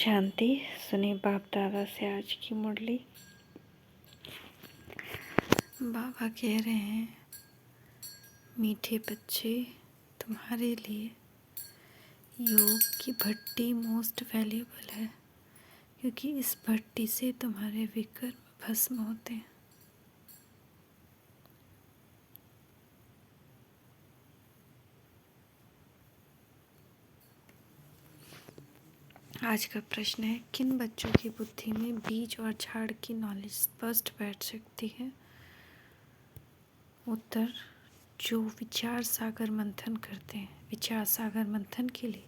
शांति। सुनी बाप दादा से आज की मुरली। बाबा कह रहे हैं, मीठे बच्चे, तुम्हारे लिए योग की भट्टी मोस्ट वैल्यूबल है, क्योंकि इस भट्टी से तुम्हारे विकर्म भस्म होते हैं। आज का प्रश्न है, किन बच्चों की बुद्धि में बीज और झाड़ की नॉलेज स्पष्ट बैठ सकती है? उत्तर, जो विचार सागर मंथन करते हैं। विचार सागर मंथन के लिए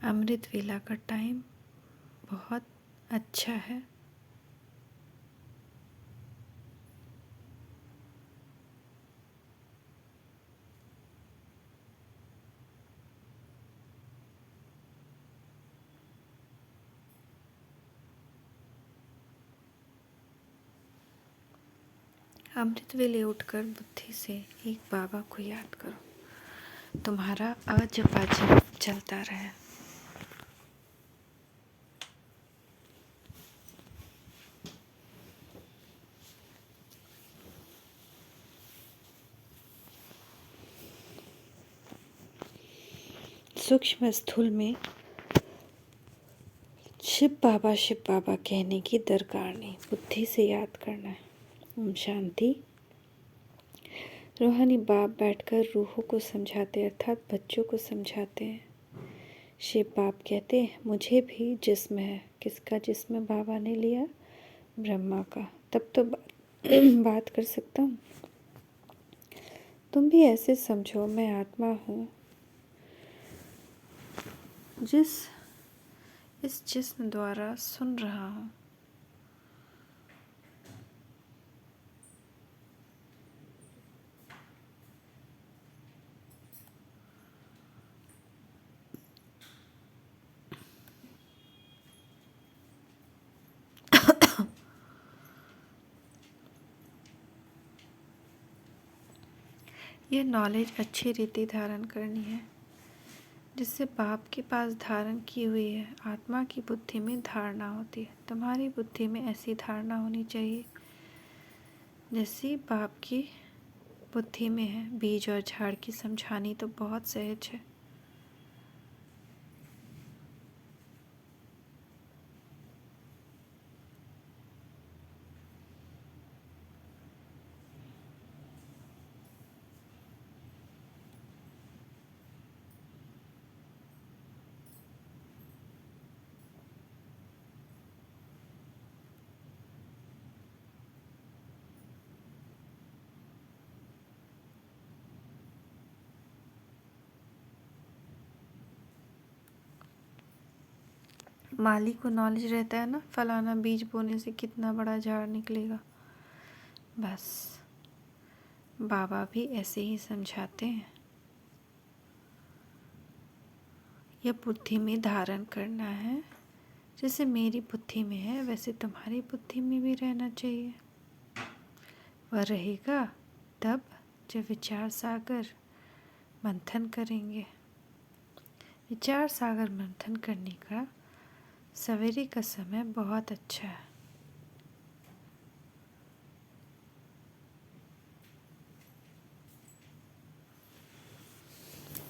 अमृत वेला का टाइम बहुत अच्छा है। अमृत वेले उठकर बुद्धि से एक बाबा को याद करो, तुम्हारा अजपाजप चलता रहे। सूक्ष्म स्थूल में शिव बाबा कहने की दरकार नहीं, बुद्धि से याद करना है। ओम शांति। रूहानी बाप बैठकर रूहों को समझाते अर्थात बच्चों को समझाते हैं। शिव बाप कहते हैं, मुझे भी जिस्म है। किसका जिस्म बाबा ने लिया? ब्रह्मा का। तब तो बात कर सकता हूँ। तुम भी ऐसे समझो, मैं आत्मा हूँ इस जिस्म द्वारा सुन रहा हूँ। यह नॉलेज अच्छी रीति धारण करनी है, जिससे बाप के पास धारण की हुई है। आत्मा की बुद्धि में धारणा होती है। तुम्हारी बुद्धि में ऐसी धारणा होनी चाहिए जैसी बाप की बुद्धि में है। बीज और झाड़ की समझानी तो बहुत सहज है। माली को नॉलेज रहता है ना, फलाना बीज बोने से कितना बड़ा झाड़ निकलेगा। बस बाबा भी ऐसे ही समझाते हैं। यह बुद्धि में धारण करना है, जैसे मेरी बुद्धि में है वैसे तुम्हारी बुद्धि में भी रहना चाहिए। वह रहेगा तब जब विचार सागर मंथन करेंगे। विचार सागर मंथन करने का सवेरे का समय बहुत अच्छा है।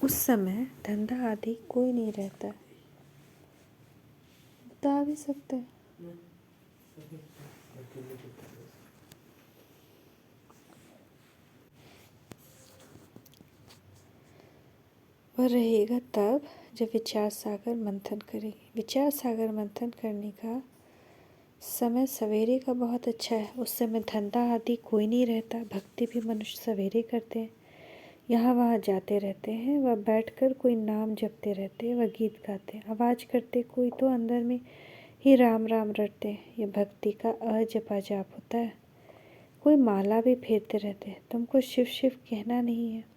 उस समय धंधा आदि कोई नहीं रहता। बता भी सकते हैं। वह रहेगा तब जब विचार सागर मंथन करेंगे। विचार सागर मंथन करने का समय सवेरे का बहुत अच्छा है। उस समय धंधा आदि कोई नहीं रहता। भक्ति भी मनुष्य सवेरे करते हैं, यहाँ वहाँ जाते रहते हैं। वह बैठकर कोई नाम जपते रहते हैं, वह गीत गाते हैं, आवाज़ करते, कोई तो अंदर में ही राम राम रटते हैं। यह भक्ति का अजपा जाप होता है। कोई माला भी फेरते रहते हैं। तुमको शिव शिव कहना नहीं है।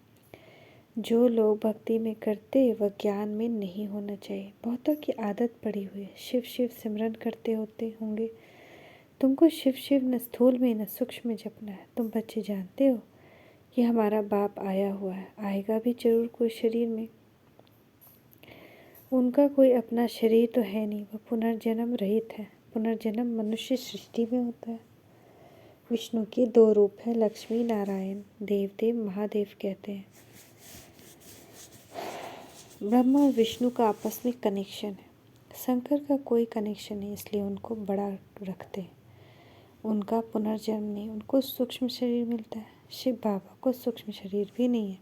जो लोग भक्ति में करते वह ज्ञान में नहीं होना चाहिए। बहुतों की आदत पड़ी हुई है, शिव शिव सिमरन करते होते होंगे। तुमको शिव शिव न स्थूल में न सूक्ष्म में जपना है। तुम बच्चे जानते हो कि हमारा बाप आया हुआ है, आएगा भी जरूर कोई शरीर में। उनका कोई अपना शरीर तो है नहीं, वह पुनर्जन्म रहित है। पुनर्जन्म मनुष्य सृष्टि में होता है। विष्णु के दो रूप हैं, लक्ष्मी नारायण। देवदेव महादेव कहते हैं। ब्रह्मा और विष्णु का आपस में कनेक्शन है। शंकर का कोई कनेक्शन नहीं, इसलिए उनको बड़ा रखते हैं। उनका पुनर्जन्म नहीं, उनको सूक्ष्म शरीर मिलता है। शिव बाबा को सूक्ष्म शरीर भी नहीं है,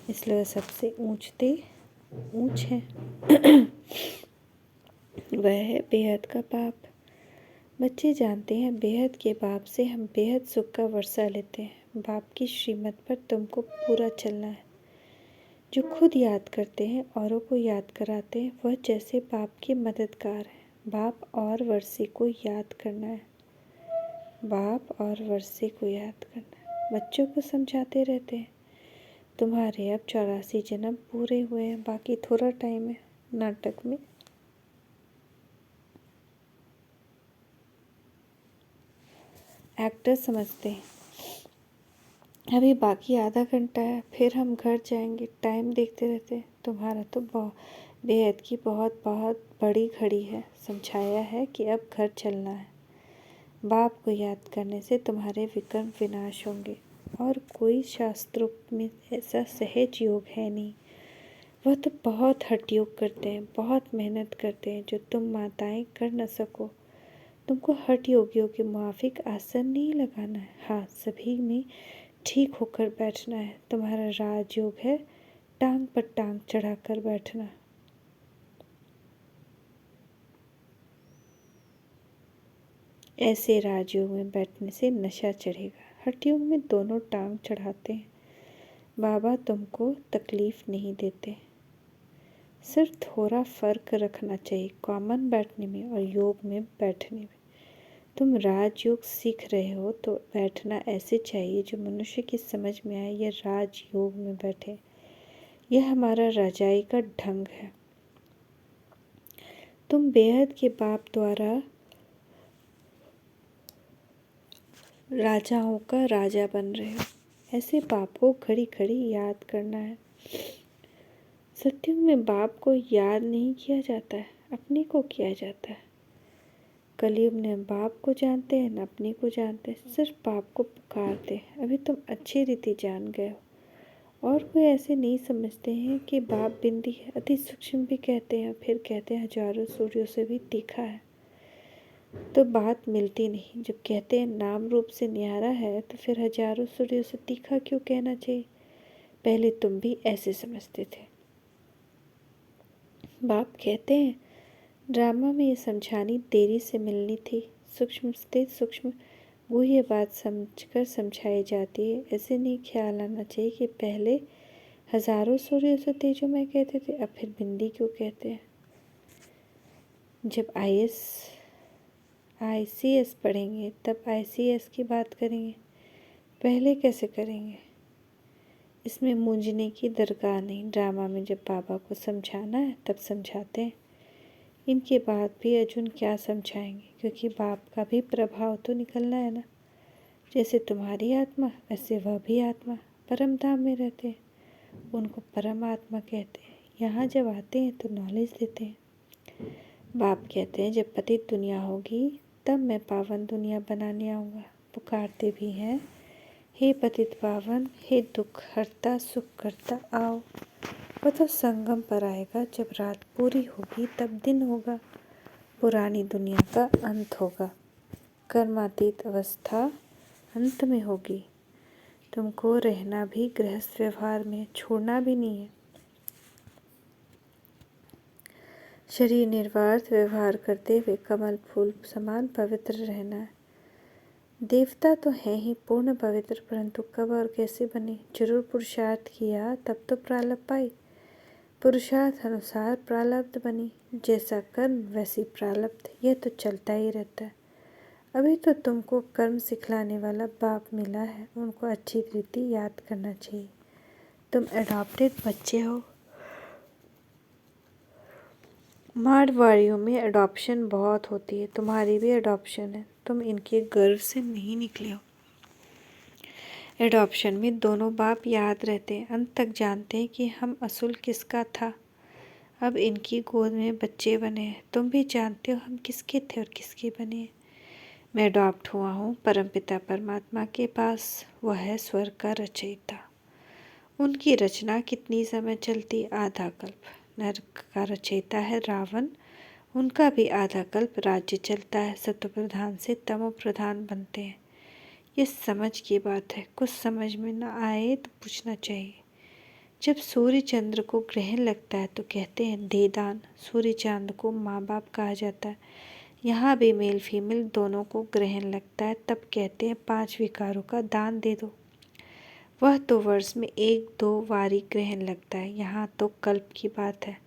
इसलिए वह सबसे ऊंच है। वह है बेहद का बाप। बच्चे जानते हैं, बेहद के बाप से हम बेहद सुख का वर्षा लेते हैं। बाप की श्रीमत पर तुमको पूरा चलना है। जो खुद याद करते हैं, औरों को याद कराते हैं, वह जैसे बाप के मददगार हैं। बाप और वर्षे को याद करना है। बाप और वर्षे को याद करना है। बच्चों को समझाते रहते हैं, तुम्हारे अब 84 जन्म पूरे हुए हैं, बाकी थोड़ा टाइम है। नाटक में एक्टर समझते हैं अभी बाकी आधा घंटा है, फिर हम घर जाएंगे। टाइम देखते रहते हैं। तुम्हारा तो बेहद की बहुत बहुत बड़ी घड़ी है। समझाया है कि अब घर चलना है। बाप को याद करने से तुम्हारे विकर्म विनाश होंगे, और कोई शास्त्रों में ऐसा सहज योग है नहीं। वह तो बहुत हठ योग करते हैं, बहुत मेहनत करते हैं, जो तुम माताएं कर न सको। तुमको हठ योगियों के मुआफिक आसन नहीं लगाना है। हाँ, सभी में ठीक होकर बैठना है। तुम्हारा राजयोग है टांग पर टांग चढ़ाकर बैठना। ऐसे राजयोग में बैठने से नशा चढ़ेगा। हठ योग में दोनों टांग चढ़ाते हैं। बाबा तुमको तकलीफ नहीं देते। सिर्फ थोड़ा फर्क रखना चाहिए कॉमन बैठने में और योग में बैठने में। तुम राजयोग सीख रहे हो तो बैठना ऐसे चाहिए जो मनुष्य की समझ में आए। यह राजयोग में बैठे। यह हमारा रजाई का ढंग है। तुम बेहद के बाप द्वारा राजाओं का राजा बन रहे हो। ऐसे बाप को घड़ी घड़ी याद करना है। सत्युग में बाप को याद नहीं किया जाता है, अपने को किया जाता है। कलयुग में बाप को जानते हैं, न अपने को जानते हैं, सिर्फ बाप को पुकारते हैं। अभी तुम अच्छी रीति जान गए हो। और कोई ऐसे नहीं समझते हैं कि बाप बिंदी है, अति सूक्ष्म भी कहते हैं, फिर कहते हैं हजारों सूर्यों से भी तीखा है। तो बात मिलती नहीं। जब कहते हैं नाम रूप से न्यारा है, तो फिर हजारों सूर्यों से तीखा क्यों कहना चाहिए? पहले तुम भी ऐसे समझते थे। बाप कहते हैं ड्रामा में ये समझानी देरी से मिलनी थी। सूक्ष्म से सूक्ष्म वो ये बात समझकर समझाई जाती है। ऐसे नहीं ख्याल आना चाहिए कि पहले हजारों सूर्यों से तेजोमय कहते थे, अब फिर बिंदी क्यों कहते हैं। जब ICS पढ़ेंगे तब ICS की बात करेंगे, पहले कैसे करेंगे? इसमें मूंझने की दरकार नहीं। ड्रामा में जब बाबा को समझाना है तब समझाते हैं। इनके बाद भी अर्जुन क्या समझाएंगे, क्योंकि बाप का भी प्रभाव तो निकलना है ना। जैसे तुम्हारी आत्मा, वैसे वह भी आत्मा परम धाम में रहते हैं। उनको परम आत्मा कहते हैं। यहाँ जब आते हैं तो नॉलेज देते हैं। बाप कहते हैं जब पतित दुनिया होगी तब मैं पावन दुनिया बनाने आऊँगा। पुकारते भी हैं, हे पतित पावन, हे दुख हरता सुख करता आओ। वह तो संगम पर आएगा, जब रात पूरी होगी तब दिन होगा। पुरानी दुनिया का अंत होगा। कर्मातीत अवस्था अंत में होगी। तुमको रहना भी गृहस्थ व्यवहार में, छोड़ना भी नहीं है। शरीर निर्वार्थ व्यवहार करते हुए कमल फूल समान पवित्र रहना है। देवता तो हैं ही पूर्ण पवित्र, परंतु कब और कैसे बने? जरूर पुरुषार्थ किया तब तो प्रारब्ध पाई। पुरुषार्थ अनुसार प्रारब्ध बनी। जैसा कर्म वैसी प्रारब्ध, यह तो चलता ही रहता है। अभी तो तुमको कर्म सिखलाने वाला बाप मिला है, उनको अच्छी रीति याद करना चाहिए। तुम एडॉप्टेड बच्चे हो। मारवाड़ियों में एडॉप्शन बहुत होती है, तुम्हारी भी एडॉप्शन है। तुम इनके गर्भ से नहीं निकले हो। एडॉप्शन में दोनों बाप याद रहते हैं, अंत तक जानते हैं कि हम असूल किसका था। अब इनकी गोद में बच्चे बने हैं। तुम भी जानते हो हम किसके थे और किसके बने। मैं अडॉप्ट हुआ हूँ परमपिता परमात्मा के पास। वह है स्वर्ग का रचयिता। उनकी रचना कितनी समय चलती? आधा कल्प। नरक का रचयिता है रावण। उनका भी आधा कल्प राज्य चलता है। सत्व प्रधान से तमो प्रधान बनते हैं। ये समझ की बात है। कुछ समझ में न आए तो पूछना चाहिए। जब सूर्य चंद्र को ग्रहण लगता है तो कहते हैं दे दान। सूर्य चांद को माँ बाप कहा जाता है। यहाँ भी मेल फीमेल दोनों को ग्रहण लगता है तब कहते हैं 5 विकारों का दान दे दो। वह तो वर्ष में 1-2 वारी ग्रहण लगता है। यहाँ तो कल्प की बात है।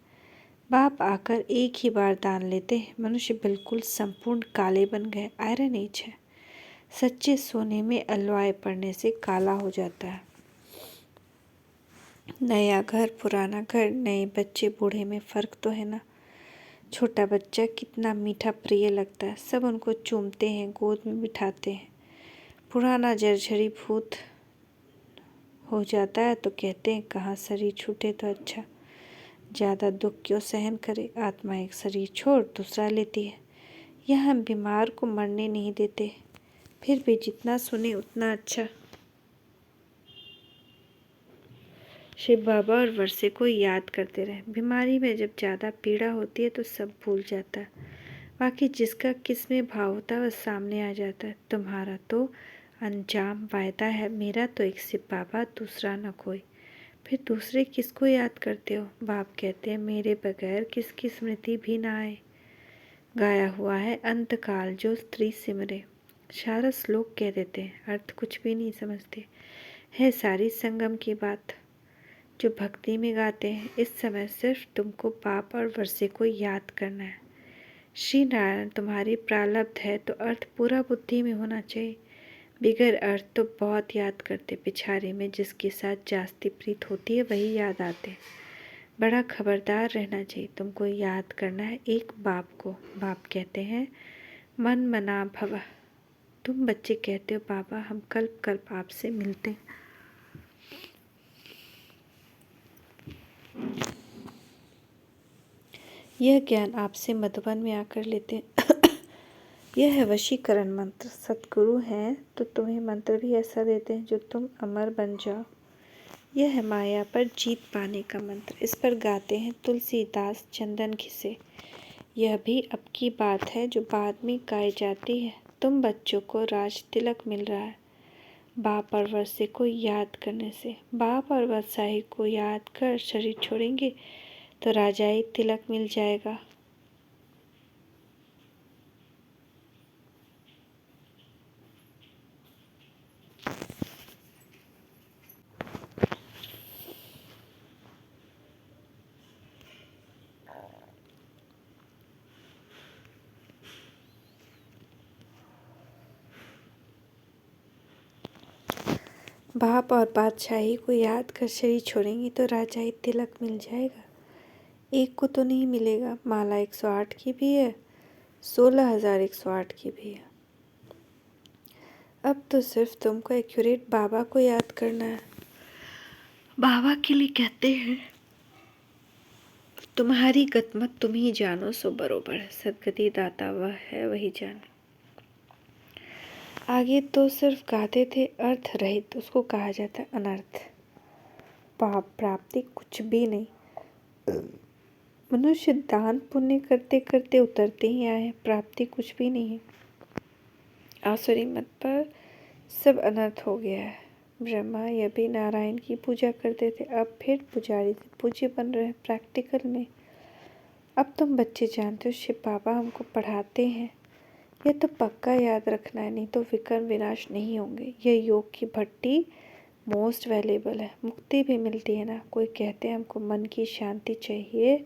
बाप आकर एक ही बार दान लेते। मनुष्य बिल्कुल संपूर्ण काले बन गए। आयरन एज है। सच्चे सोने में अलवाए पड़ने से काला हो जाता है। नया घर पुराना घर, नए बच्चे बूढ़े में फ़र्क तो है ना। छोटा बच्चा कितना मीठा प्रिय लगता है। सब उनको चूमते हैं, गोद में बिठाते हैं। पुराना जर्जरी भूत हो जाता है तो कहते हैं कहाँ शरीर छूटे तो अच्छा। ज़्यादा दुख क्यों सहन करे। आत्मा एक शरीर छोड़ दूसरा लेती है। यहाँ बीमार को मरने नहीं देते। फिर भी जितना सुने उतना अच्छा। शिव बाबा और वर्षे को याद करते रहे। बीमारी में जब ज़्यादा पीड़ा होती है तो सब भूल जाता है। बाकी जिसका किस में भाव होता है वह सामने आ जाता है। तुम्हारा तो अंजाम वायदा है। मेरा तो एक शिव बाबा दूसरा न कोई। फिर दूसरे किसको याद करते हो? बाप कहते हैं मेरे बगैर किसकी स्मृति भी ना आए। गाया हुआ है अंतकाल जो स्त्री सिमरे। सारा श्लोक कह देते हैं, अर्थ कुछ भी नहीं समझते। है सारी संगम की बात जो भक्ति में गाते हैं। इस समय सिर्फ तुमको बाप और वर्षे को याद करना है। श्री नारायण तुम्हारी प्रारब्ध है तो अर्थ पूरा बुद्धि में होना चाहिए। बिगर अर्थ तो बहुत याद करते। पिछाड़ी में जिसके साथ जास्ती प्रीत होती है वही याद आते। बड़ा खबरदार रहना चाहिए। तुमको याद करना है एक बाप को। बाप कहते हैं मन मना भव। तुम बच्चे कहते हो बाबा हम कल्प कल्प आपसे मिलते हैं। यह ज्ञान आपसे मधुबन में आकर लेते हैं। यह है वशीकरण मंत्र। सतगुरु हैं तो तुम्हें मंत्र भी ऐसा देते हैं जो तुम अमर बन जाओ। यह है माया पर जीत पाने का मंत्र। इस पर गाते हैं तुलसीदास चंदन घिसे। यह भी अब की बात है जो बाद में गाई जाती है। तुम बच्चों को राज तिलक मिल रहा है बाप और वर्षे को याद करने से। बाप और वर्षाही को याद कर शरीर छोड़ेंगे तो राजाई तिलक मिल जाएगा। बाप और बादशाही को याद कर शरीर छोड़ेंगी तो राजाई तिलक मिल जाएगा। एक को तो नहीं मिलेगा। माला 108 की भी है, 16,108 की भी है। अब तो सिर्फ तुमको एक्यूरेट बाबा को याद करना है। बाबा के लिए कहते हैं तुम्हारी गतमत तुम ही जानो सो बरोबर है। सदगति दाता वह है वही जाने। आगे तो सिर्फ गाते थे अर्थ रहित, उसको कहा जाता है अनर्थ। पाप प्राप्ति कुछ भी नहीं। मनुष्य दान पुण्य करते करते उतरते ही आए हैं। प्राप्ति कुछ भी नहीं है। आसुरी मत पर सब अनर्थ हो गया है। ब्रह्मा यह भी नारायण की पूजा करते थे, अब फिर पुजारी से पूज्य बन रहे हैं प्रैक्टिकल में। अब तुम बच्चे जानते हो शिव बाबा हमको पढ़ाते हैं। यह तो पक्का याद रखना है, नहीं तो विकर्म विनाश नहीं होंगे। यह योग की भट्टी मोस्ट वैल्यूएबल है। मुक्ति भी मिलती है ना। कोई कहते हैं हमको मन की शांति चाहिए,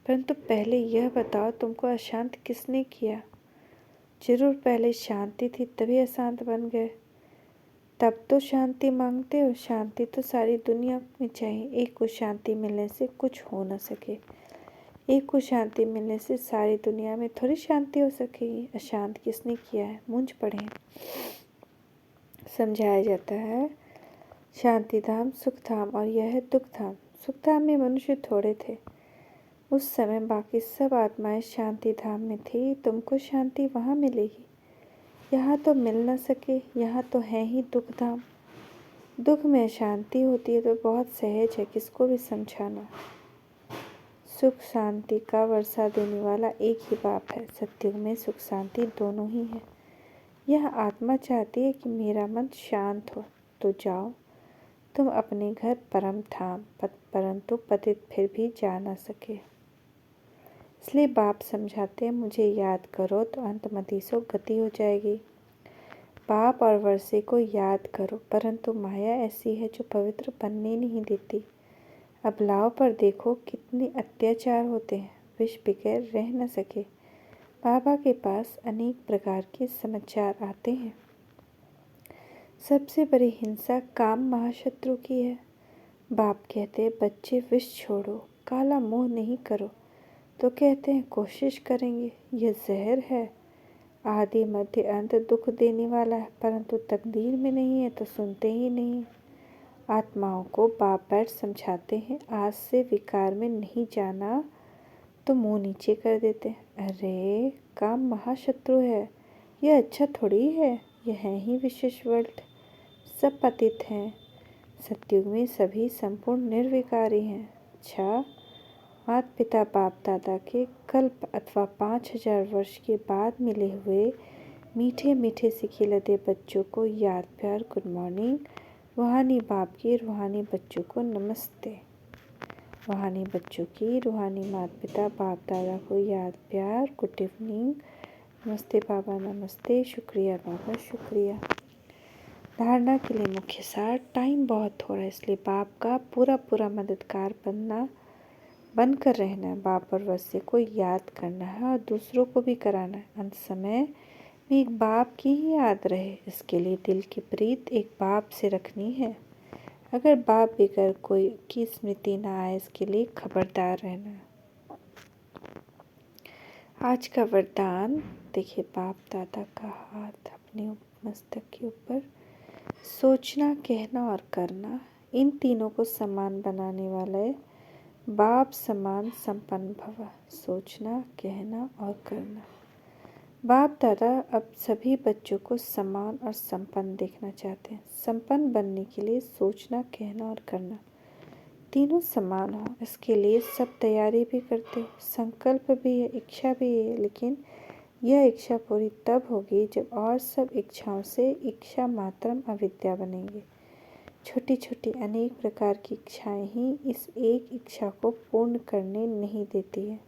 परंतु पहले यह बताओ तुमको अशांत किसने किया? जरूर पहले शांति थी तभी अशांत बन गए। तब तो शांति मांगते हो। शांति तो सारी दुनिया में चाहिए। एक को शांति मिलने से कुछ हो न सके। एक को शांति मिलने से सारी दुनिया में थोड़ी शांति हो सकेगी। अशांत किसने किया है? मूंझ पड़े हैं। समझाया जाता है शांति धाम सुख धाम और यह है दुख धाम। सुख धाम में मनुष्य थोड़े थे। उस समय बाकी सब आत्माएं शांति धाम में थी। तुमको शांति वहाँ मिलेगी। यहाँ तो मिल न सके, यहाँ तो है ही दुख धाम। दुख में शांति होती है तो बहुत सहज है किसको भी समझाना। सुख शांति का वर्षा देने वाला एक ही बाप है। सत्युग में सुख शांति दोनों ही है। यह आत्मा चाहती है कि मेरा मन शांत हो, तो जाओ तुम अपने घर परम धाम, परंतु पतित फिर भी जा न सके। इसलिए बाप समझाते हैं मुझे याद करो तो अंतमति सो गति हो जाएगी। पाप और वर्षे को याद करो, परंतु माया ऐसी है जो पवित्र बनने नहीं देती। अबलाओं पर देखो कितने अत्याचार होते हैं, विष बगैर रह न सके। बाबा के पास अनेक प्रकार के समाचार आते हैं। सबसे बड़ी हिंसा काम महाशत्रु की है। बाप कहते हैं बच्चे विष छोड़ो, काला मोह नहीं करो, तो कहते हैं कोशिश करेंगे। यह जहर है, आदि मध्य अंत दुख देने वाला है, परंतु तकदीर में नहीं है तो सुनते ही नहीं। आत्माओं को बाप बैठ समझाते हैं आज से विकार में नहीं जाना, तो मुंह नीचे कर देते हैं। अरे काम महाशत्रु है, यह अच्छा थोड़ी है, यह है ही विशेष वर्ल्ड, सब पतित हैं। सत्युग में सभी संपूर्ण निर्विकारी हैं। अच्छा, माता पिता बाप दादा के कल्प अथवा 5000 वर्ष के बाद मिले हुए मीठे मीठे से खिलते बच्चों को याद प्यार गुड मॉर्निंग। रूहानी बाप की रूहानी बच्चों को नमस्ते। रूहानी बच्चों की रूहानी माता पिता बाप दादा को याद प्यार गुड इवनिंग। नमस्ते बाबा, नमस्ते, शुक्रिया बाबा, शुक्रिया। धारणा के लिए मुख्य सार, टाइम बहुत थोड़ा है, इसलिए बाप का पूरा मददगार बनकर रहना है। बाप और वस्य को याद करना है और दूसरों को भी कराना है। अंत समय में एक बाप की ही याद रहे, इसके लिए दिल की प्रीत एक बाप से रखनी है। अगर बाप बेगर कोई की स्मृति ना आए, इसके लिए खबरदार रहना है। आज का वरदान देखिए, बाप दादा का हाथ अपने मस्तक के ऊपर। सोचना, कहना और करना, इन तीनों को समान बनाने वाला है। बाप समान संपन्न भव। सोचना, कहना और करना। बाप दादा अब सभी बच्चों को समान और संपन्न देखना चाहते हैं। संपन्न बनने के लिए सोचना, कहना और करना तीनों समान हो, इसके लिए सब तैयारी भी करते हो। संकल्प भी है, इच्छा भी है, लेकिन यह इच्छा पूरी तब होगी जब और सब इच्छाओं से इच्छा मात्रम अविद्या बनेंगे। छोटी छोटी अनेक प्रकार की इच्छाएं ही इस एक इच्छा को पूर्ण करने नहीं देती है।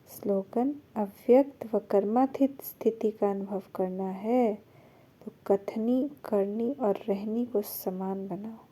स्लोगन, अव्यक्त व कर्मातीत स्थिति का अनुभव करना है तो कथनी, करनी और रहनी को समान बनाओ।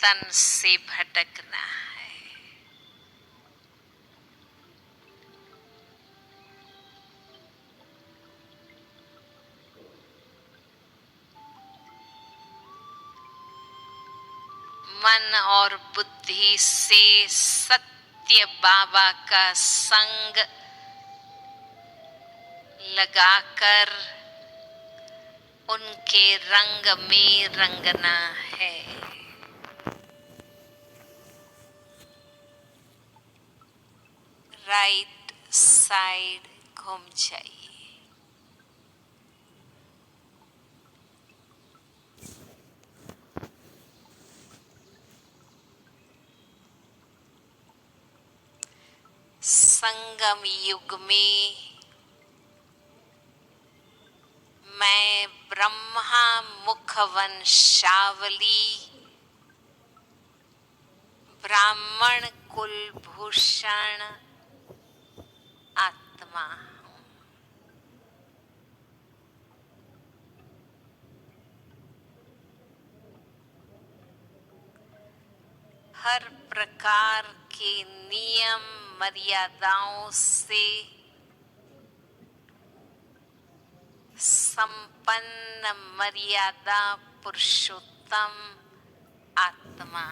तन से भटकना है। मन और बुद्धि से सत्य बाबा का संग लगाकर उनके रंग में रंगना है। राइट साइड घूम जाइए। संगम युग में मैं ब्रह्मा मुखवंशावली ब्राह्मण कुलभूषण आत्मा हूँ। हर प्रकार के नियम मर्यादाओं से संपन्न मर्यादा पुरुषोत्तम आत्मा।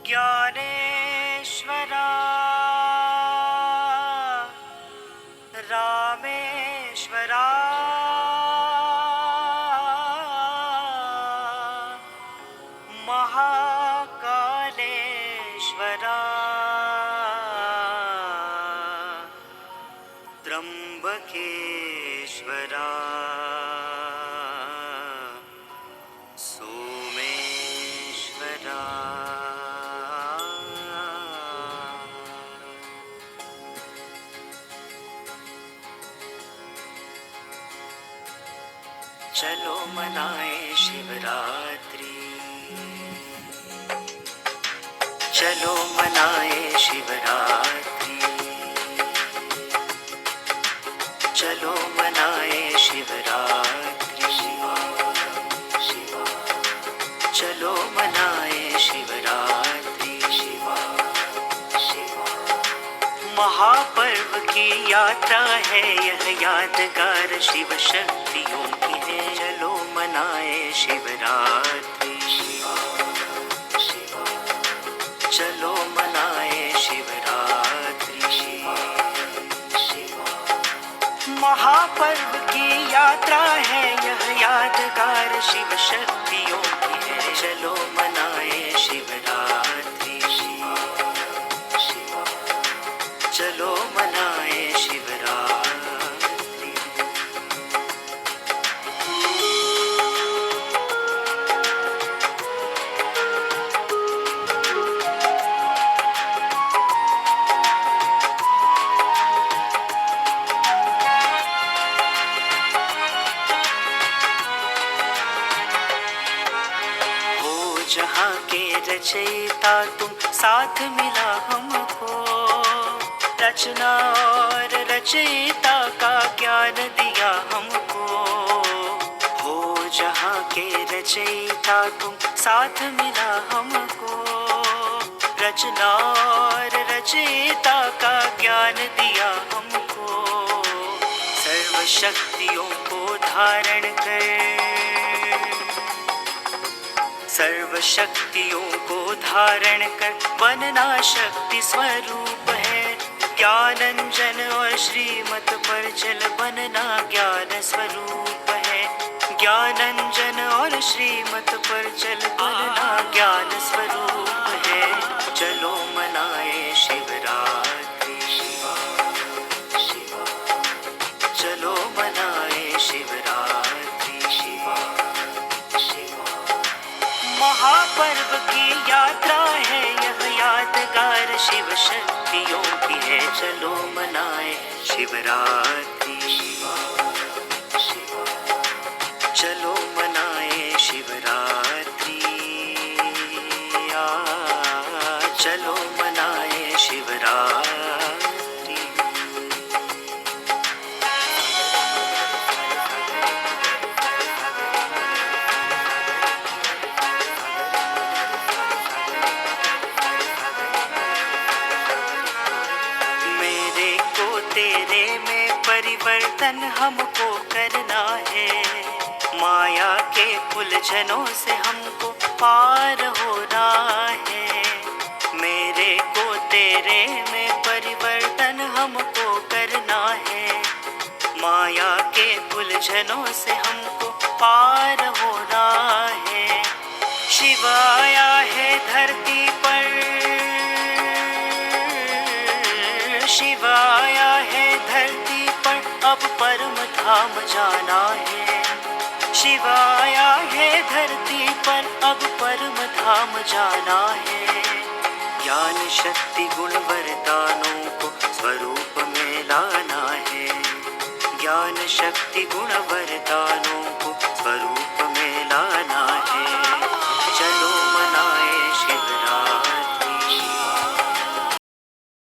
ज्ञानेश्वरा रामेश्वरा महाकालेश्वरा त्र्यंबकेश्वरा सोमेश्वरा चलो मनाए शिवरात्रि, चलो मनाए शिवरात्रि, चलो मनाए शिवरात्रि, शिवा शिवा, चलो मनाए शिवरात्रि, शिवा शिवा। महापर्व की यात्रा है यह यादगार शिव शक्तियों की है। चलो मनाए शिवरात्रि, शिवा शिवा, चलो मनाए शिवरात्रि, शिवा शिवा। महापर्व की यात्रा है यह यादगार शिव शक्तियों की है। चलो मनाए शिवरात्रि, शिवा शिवा, चलो मनाए शिवरात्रि। हो जहाँ के रचयिता तुम, साथ मिला हमको। रचना और रचयिता का ज्ञान दिया हमको। हो जहाँ के रचयिता तुम, साथ मिला हमको। रचना और रचयिता का ज्ञान दिया हमको। सर्व शक्तियों को धारण कर, सर्व शक्तियों को धारण कर बनना शक्ति स्वरूप है। ज्ञानंजन और श्रीमत पर चल बनना ज्ञान स्वरूप है। ज्ञानंजन और श्रीमत पर चल बनना ज्ञान स्वरूप है। चलो मनाए शिवरात्रि, शिवा शिवा, चलो मनाए शिवरात्रि, शिवा शिवा। महापर्व की यात्रा है यह यादगार शिव शक्ति शक्तियों की है, चलो मनाए शिवरात्रि। चलो मनाए शिवरात्रि, चलो मनाए शिवरात्रि। मेरे को तेरे में परिवर्तन हमको करना है, माया के उलझनों से हमको पार होना है। मेरे को तेरे में परिवर्तन हमको करना है, माया के उलझनों से हमको पार होना है। शिव आया है धरती पर, शिव आया है धरती पर, अब परम धाम जाना है। शिव आया है धरती पर, अब परम धाम जाना है। ज्ञान शक्ति गुण वरदानों को स्वरूप में लाना है, ज्ञान शक्ति गुण वरदानों को स्वरूप में लाना है।